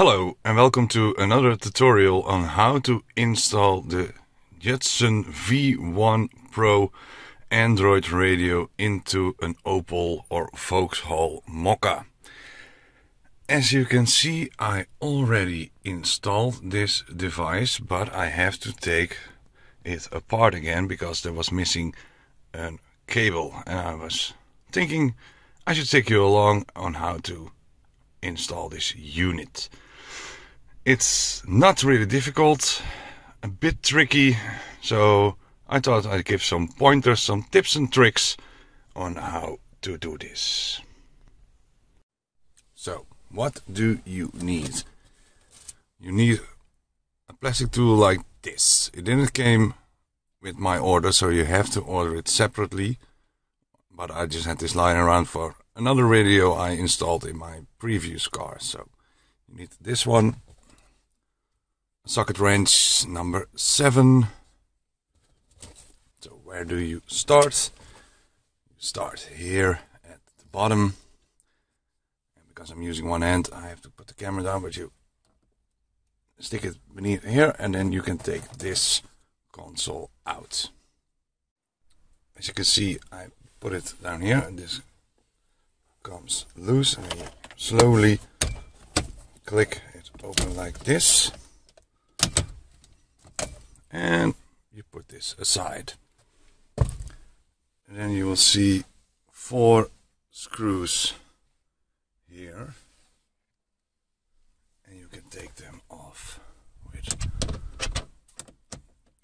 Hello and welcome to another tutorial on how to install the Junsun V1 Pro Android radio into an Opel or Vauxhall Mokka. As you can see, I already installed this device, but I have to take it apart again because there was missing a cable, and I was thinking I should take you along on how to install this unit. It's not really difficult, a bit tricky, so I thought I'd give some pointers, some tips and tricks on how to do this. So, what do you need? You need a plastic tool like this. It didn't come with my order, so you have to order it separately. But I just had this lying around for another radio I installed in my previous car. So, you need this one. Socketwrench number 7. So where do you start? You start here at the bottom. And because I'm using one hand, I have to put the camera down, but you stick it beneath here and then you can take this console out. As you can see, I put it down here and this comes loose and you slowly click it open like this. And you put this aside. And then you will see 4 screws here. And you can take them off with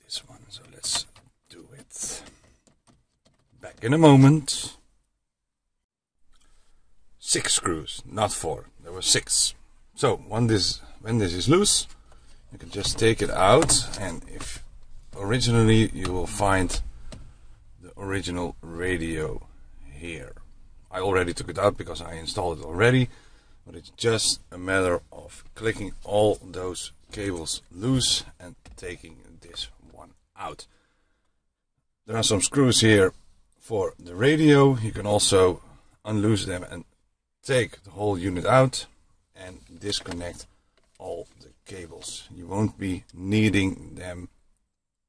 this one. So let's do it. Back in a moment. 6 screws, not 4. There were 6. So when this is loose, you can just take it out, and if originally you will find the original radio here. I already took it out because I installed it already, but it's just a matter of clicking all those cables loose and taking this one out. There are some screws here for the radio. You can also unloose them and take the whole unit out and disconnect all the cables. You won't be needing them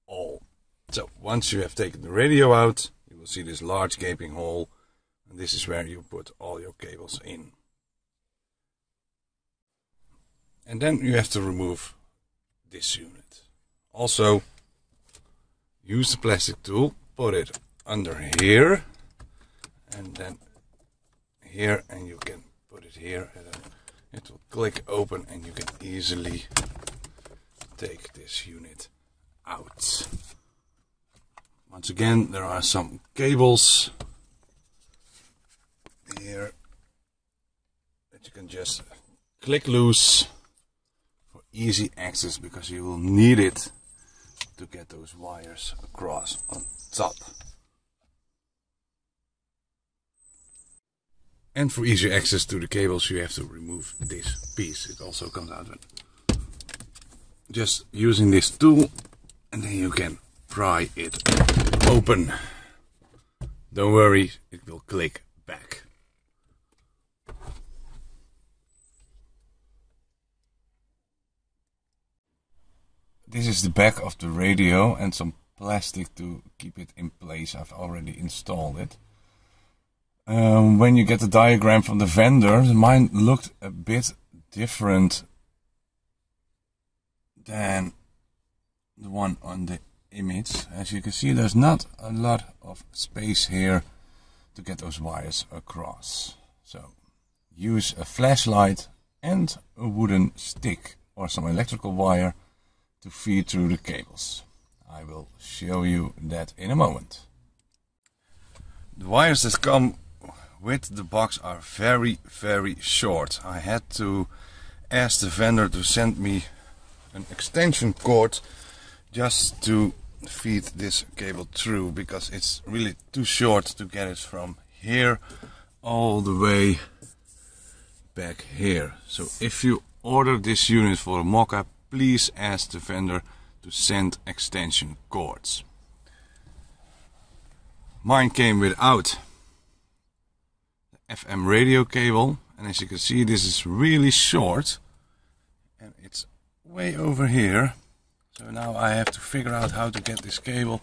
all. So once you have taken the radio out, you will see this large gaping hole, and this is where you put all your cables in. And then you have to remove this unit. Also, use the plastic tool, put it under here, and then here, and you can put it here, and then it will click open and you can easily take this unit out. Once again, there are some cables here that you can just click loose for easy access, because you will need it to get those wires across on top. And for easier access to the cables, you have to remove this piece. It also comes out with just using this tool, and then you can pry it open. Don't worry, it will click back. This is the back of the radio and some plastic to keep it in place. I've already installed it. When you get the diagram from the vendor, mine looked a bit different than the one on the image. As you can see, there's not a lot of space here to get those wires across. So use a flashlight and a wooden stick or some electrical wire to feed through the cables. I will show you that in a moment. The wires that come with the box are very short. I had to ask the vendor to send me an extension cord just to feed this cable through, because it's really too short to get it from here all the way back here. So if you order this unit for a Mokka, please ask the vendor to send extension cords. Mine came without FM radio cable, and as you can see, this is really short. and it's way over here. So now I have to figure out how to get this cable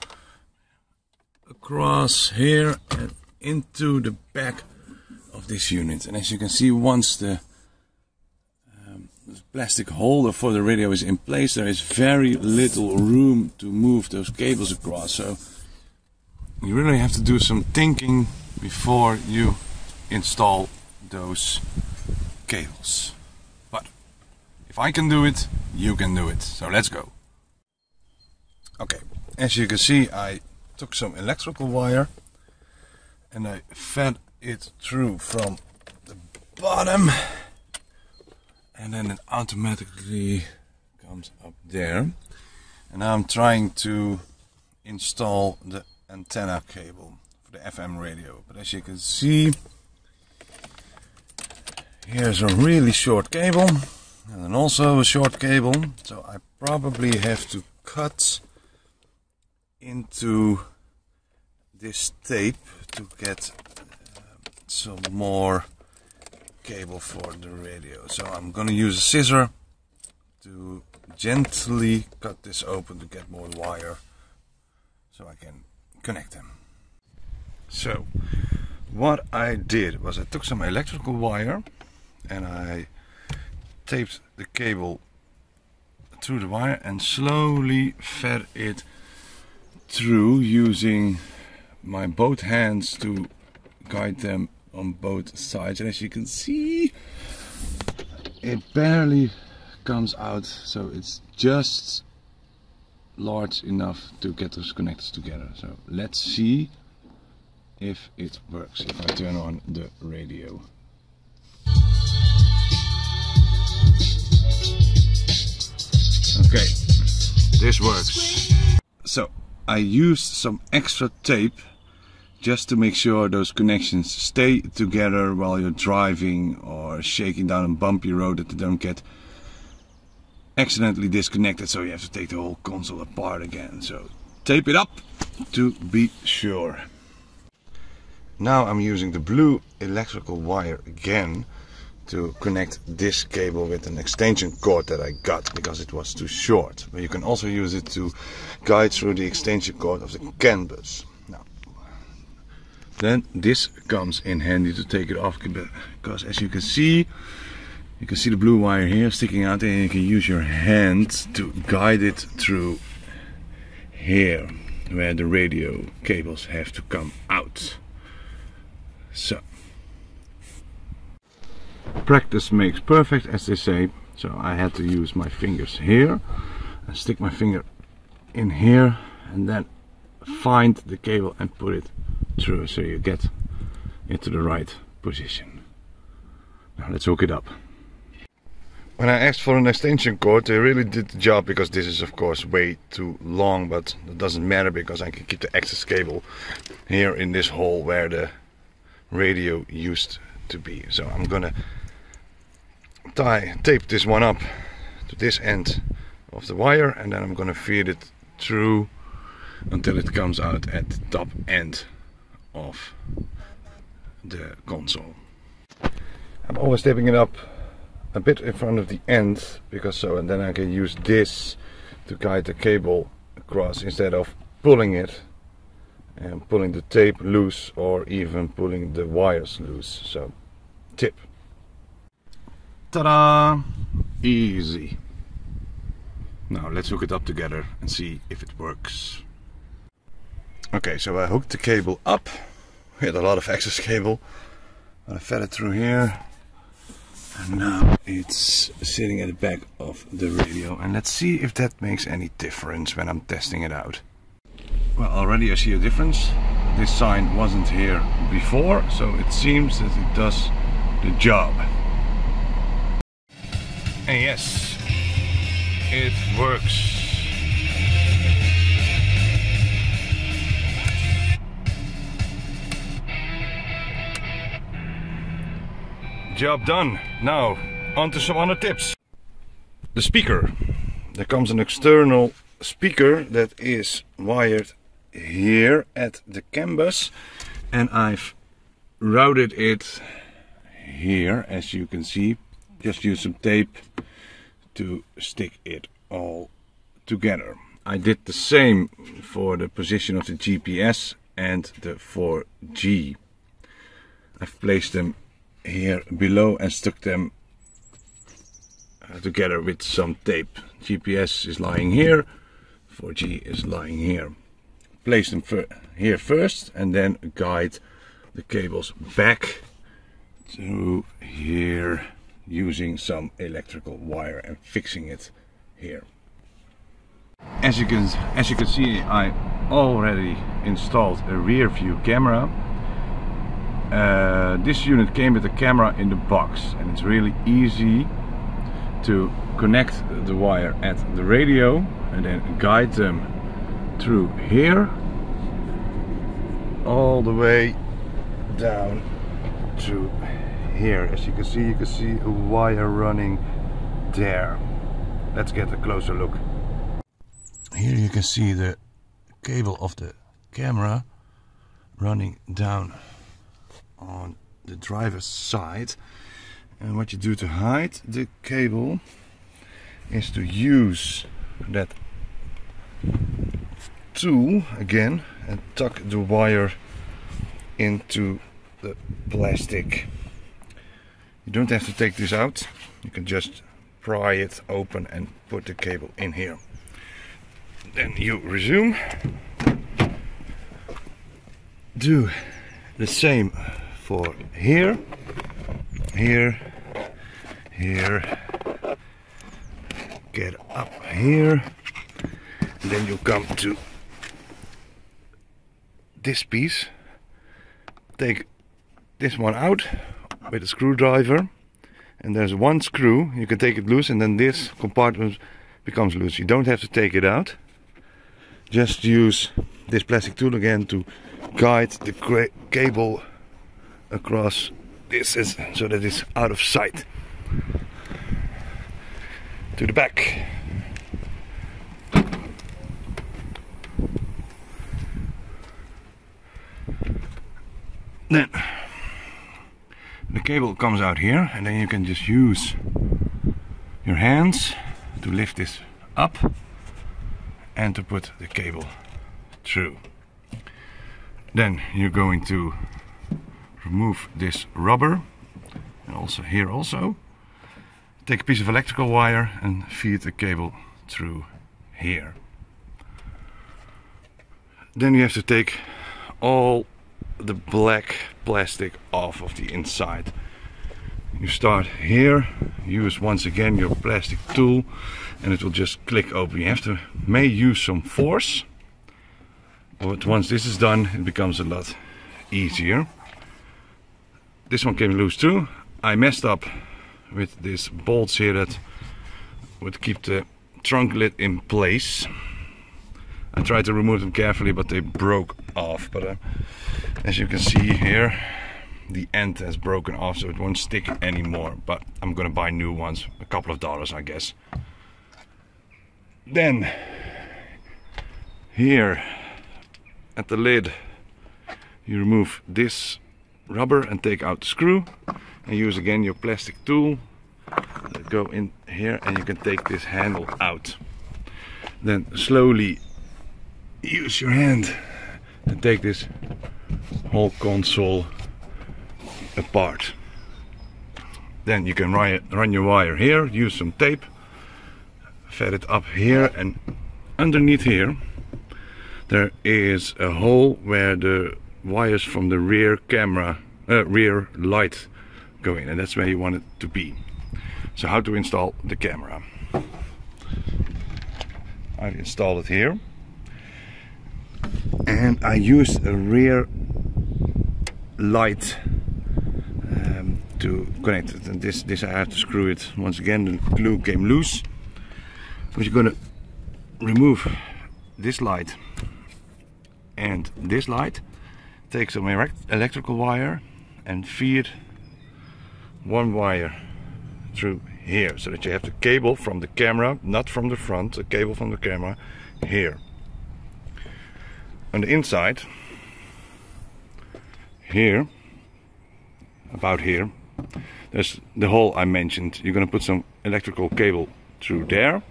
across here and into the back of this unit. And as you can see, once the plastic holder for the radio is in place, there is very little room to move those cables across. So you really have to do some thinking before you install those cables. But if I can do it, you can do it. So let's go. Okay, as you can see, I took some electrical wire and I fed it through from the bottom, and then it automatically comes up there. And now I'm trying to install the antenna cable for the FM radio. But as you can see, here's a really short cable and then also a short cable. So I probably have to cut into this tape to get some more cable for the radio. So I'm gonna use a scissor to gently cut this open to get more wire so I can connect them. So what I did was I took some electrical wire and I taped the cable through the wire and slowly fed it through using my both hands to guide them on both sides. And as you can see, it barely comes out, so it's just large enough to get those connectors together. So let's see if it works if I turn on the radio. Okay, this works. So I used some extra tape just to make sure those connections stay together while you're driving or shaking down a bumpy road, that they don't get accidentally disconnected, so you have to take the whole console apart again. So tape it up to be sure. Now I'm using the blue electrical wire again to connect this cable with an extension cord that I got because it was too short. But you can also use it to guide through the extension cord of the Canbus. Now, then this comes in handy to take it off, because as you can see the blue wire here sticking out, and you can use your hand to guide it through here where the radio cables have to come out. So practice makes perfect, as they say. So I had to use my fingers here and stick my finger in here and then find the cable and put it through so you get into the right position. Now let's hook it up. When I asked for an extension cord, they really did the job, because this is of course way too long, but it doesn't matter because I can keep the excess cable here in this hole where the radio used to be. So I'm gonna tape this one up to this end of the wire, and then I'm gonna feed it through until it comes out at the top end of the console. I'm always taping it up a bit in front of the end, because and then I can use this to guide the cable across instead of pulling it and pulling the tape loose or even pulling the wires loose. So tip. Ta-da! Easy. Now let's hook it up together and see if it works. Okay, so I hooked the cable up. We had a lot of excess cable. I fed it through here, and now it's sitting at the back of the radio, and let's see if that makes any difference when I'm testing it out. Well, already I see a difference. This sign wasn't here before, so it seems that it does the job. And yes, it works. Job done. Now on to some other tips. The speaker. There comes an external speaker that is wired here at the Canbus, and I've routed it here, as you can see. Just use some tape to stick it all together. I did the same for the position of the GPS and the 4G. I've placed them here below and stuck them together with some tape. GPS is lying here, 4G is lying here. Place them here first and then guide the cables back to here using some electrical wire and fixing it here. As you can see, I already installed a rear view camera. This unit came with a camera in the box, and it's really easy to connect the wire at the radio and then guide them through here all the way down to here. As you can see a wire running there. Let's get a closer look. Here you can see the cable of the camera running down on the driver's side, and what you do to hide the cable is to use that tool again and tuck the wire into the plastic. You don't have to take this out, you can just pry it open and put the cable in here. Then you resume. Do the same for here, here, here. Get up here, and then you come to this piece. Take this one out with a screwdriver, and there's one screw. You can take it loose, and then this compartment becomes loose. You don't have to take it out. Just use this plastic tool again to guide the cable across this so that it's out of sight. To the back. Then the cable comes out here, and then you can just use your hands to lift this up and to put the cable through. Then you're going to remove this rubber, and also here also. Take a piece of electrical wire and feed the cable through here. Then you have to take all the black plastic off of the inside. You start here, use once again your plastic tool, and it will just click open. You may use some force, but once this is done, it becomes a lot easier. This one came loose too. I messed up with these bolts here that would keep the trunk lid in place. I tried to remove them carefully, but they broke off. But as you can see here, the end has broken off, so it won't stick anymore. But I'm gonna buy new ones, a couple of dollars I guess. Then here at the lid you remove this rubber and take out the screw, and use again your plastic tool. Go in here and you can take this handle out. Then slowly use your hand and take this whole console apart. Then you can run your wire here, use some tape, fed it up here, and underneath here there is a hole where the wires from the rear camera, rear light go in, and that's where you want it to be. So how to install the camera? I've installed it here, and I used a rear light to connect it, and this I have to screw it. Once again, the glue came loose. But you're gonna remove this light and this light, take some electrical wire and feed one wire through here, so that you have the cable from the camera, not from the front, the cable from the camera here. On the inside, here, about here, there's the hole I mentioned. You're gonna put some electrical cable through there,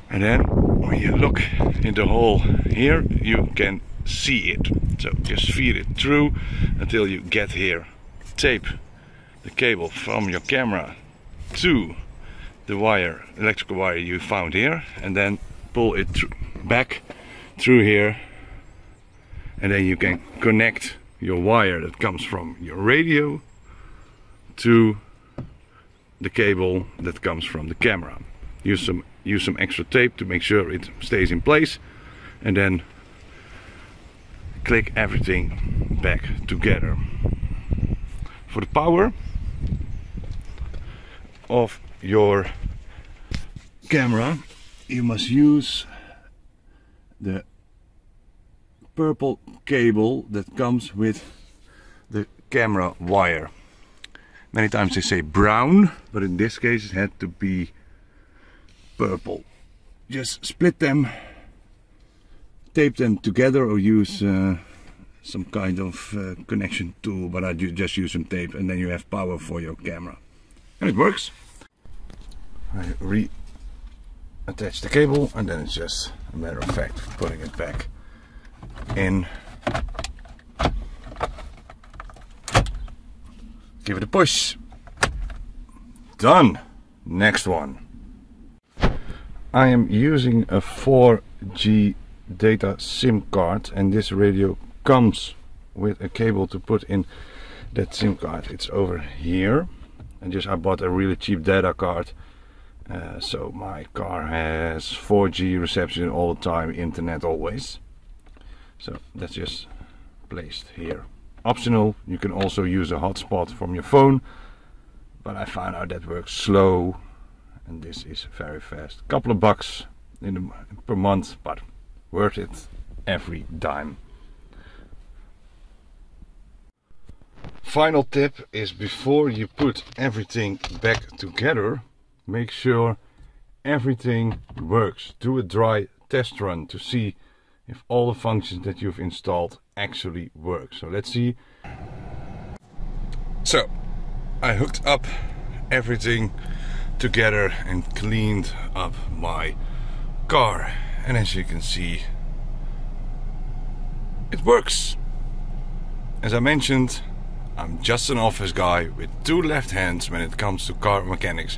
and then when you look in the hole here, you can see it. So just feed it through until you get here. Tape the cable from your camera to the wire, electrical wire you found here, and then pull it back through here, and then you can connect your wire that comes from your radio to the cable that comes from the camera. Use some extra tape to make sure it stays in place, and then click everything back together. For the power of your camera, you must use the purple cable that comes with the camera wire. Many times they say brown, but in this case it had to be purple. Just split them, tape them together, or use some kind of connection tool, but I just use some tape, and then you have power for your camera. And it works. I reattach the cable, and then it's just a matter of fact putting it back in. Give it a push. Done. Next one. I am using a 4G data SIM card, and this radio comes with a cable to put in that SIM card. It's over here, and I bought a really cheap data card, so my car has 4G reception all the time, internet always. So that's just placed here. Optional, you can also use a hotspot from your phone, but I found out that works slow, and this is very fast. A couple of bucks per month, but worth it every dime. Final tip is, before you put everything back together, make sure everything works. Do a dry test run to see if all the functions that you've installed actually work. So let's see. So I hooked up everything together and cleaned up my car, and as you can see, it works. As I mentioned, I'm just an office guy with two left hands when it comes to car mechanics.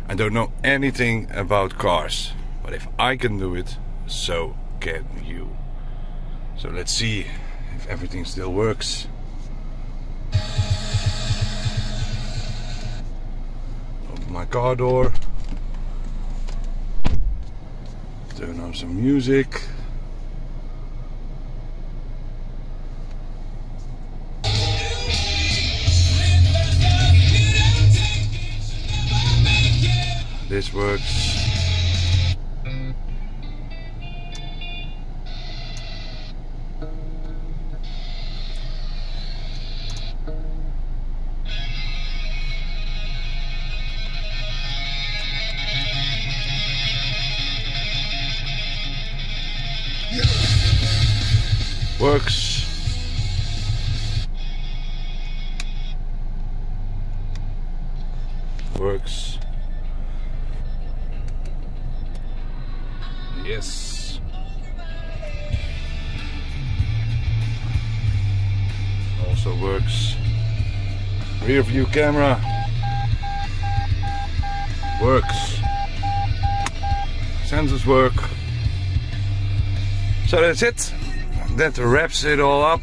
I don't know anything about cars, but if I can do it, so can you. So let's see if everything still works. Open my car door, turn on some music. This works. Works. Works. Yes. Also works. Rear view camera. Works. Sensors work. So that's it. That wraps it all up.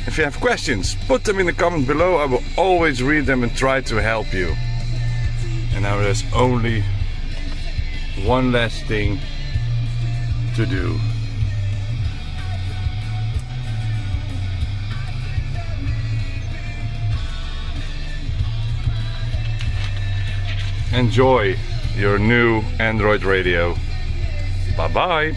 If you have questions, put them in the comment below. I will always read them and try to help you. And now there's only one last thing to do. Enjoy your new Android radio. Bye bye.